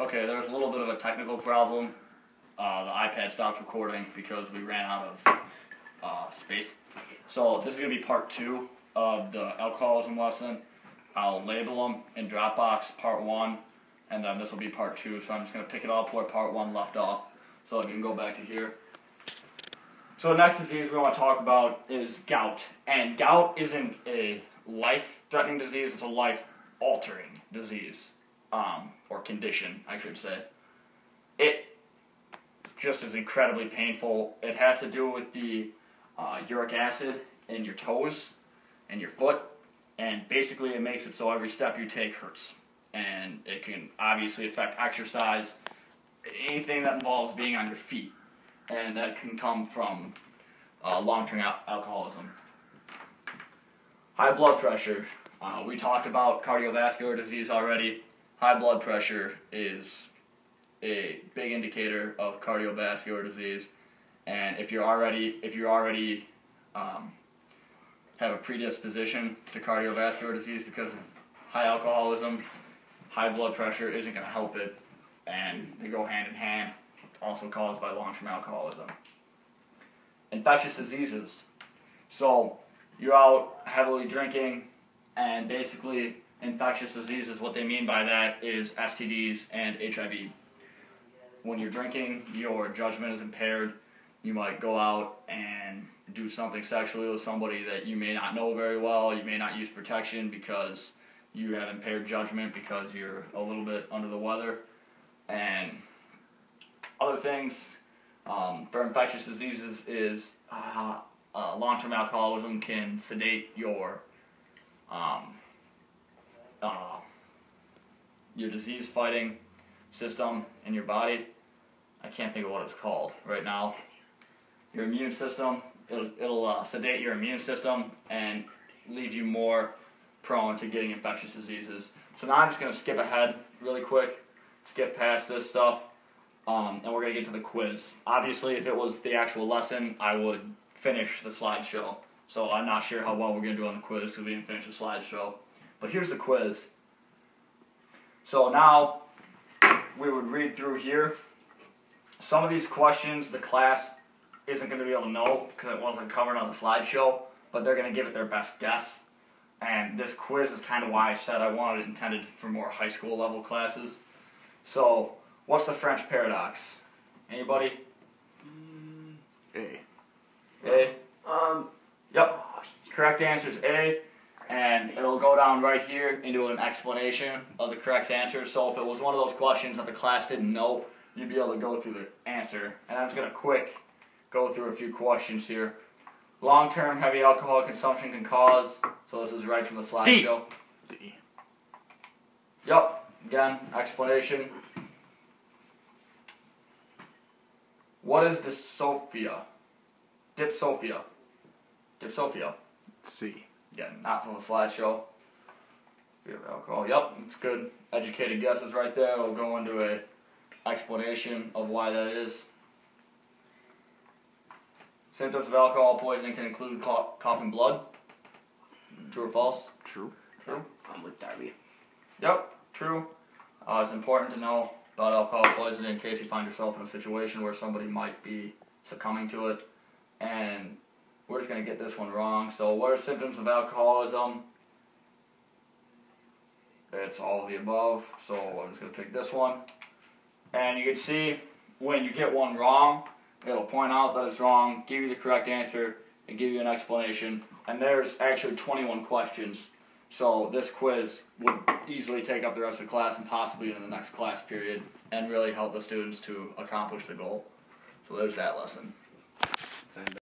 Okay, there's a little bit of a technical problem. The iPad stopped recording because we ran out of space. So this is going to be part 2 of the alcoholism lesson. I'll label them in Dropbox, part 1, and then this will be part 2. So I'm just going to pick it up where part 1 left off. So you can go back to here. So the next disease we want to talk about is gout. And gout isn't a life-threatening disease, it's a life-altering disease. Or condition, I should say. It just is incredibly painful. It has to do with the uric acid in your toes and your foot, and basically it makes it so every step you take hurts. And it can obviously affect exercise, anything that involves being on your feet, and that can come from long-term alcoholism. High blood pressure. We talked about cardiovascular disease already. High blood pressure is a big indicator of cardiovascular disease, and if you already have a predisposition to cardiovascular disease because of high alcoholism, high blood pressure isn't going to help it, and they go hand in hand, also caused by long-term alcoholism. Infectious diseases. So you're out heavily drinking, and basically infectious diseases, what they mean by that is STDs and HIV. When you're drinking, your judgment is impaired. You might go out and do something sexually with somebody that you may not know very well. You may not use protection because you have impaired judgment because you're a little bit under the weather. And other things for infectious diseases is long-term alcoholism can sedate your disease-fighting system in your body. I can't think of what it's called right now. Your immune system, it'll sedate your immune system and leave you more prone to getting infectious diseases. So now I'm just going to skip ahead really quick, skip past this stuff, and we're going to get to the quiz. Obviously, if it was the actual lesson, I would finish the slideshow. So I'm not sure how well we're going to do on the quiz because we didn't finish the slideshow. But here's the quiz. So now we would read through here. Some of these questions the class isn't going to be able to know because it wasn't covered on the slideshow, but they're going to give it their best guess. And this quiz is kind of why I said I wanted it intended for more high school level classes. So, what's the French paradox? Anybody? A. A? Yep. Correct answer is A. And it'll go down right here into an explanation of the correct answer. So if it was one of those questions that the class didn't know, you'd be able to go through the answer. And I'm just going to quick go through a few questions here. Long-term heavy alcohol consumption can cause, so this is right from the slideshow. D. Yep. Again, explanation. What is dyssophia? Dipsophia. Dipsophia. C. Again, not from the slideshow. Fear of alcohol. Yep, it's good. Educated guesses right there. It'll go into a explanation of why that is. Symptoms of alcohol poisoning can include coughing blood. True or false? True. True. I'm with Darby. Yep, true. It's important to know about alcohol poisoning in case you find yourself in a situation where somebody might be succumbing to it. And we're just going to get this one wrong. So what are symptoms of alcoholism? It's all of the above. So I'm just going to pick this one. And you can see when you get one wrong, it'll point out that it's wrong, give you the correct answer, and give you an explanation. And there's actually 21 questions. So this quiz would easily take up the rest of the class and possibly into the next class period and really help the students to accomplish the goal. So there's that lesson.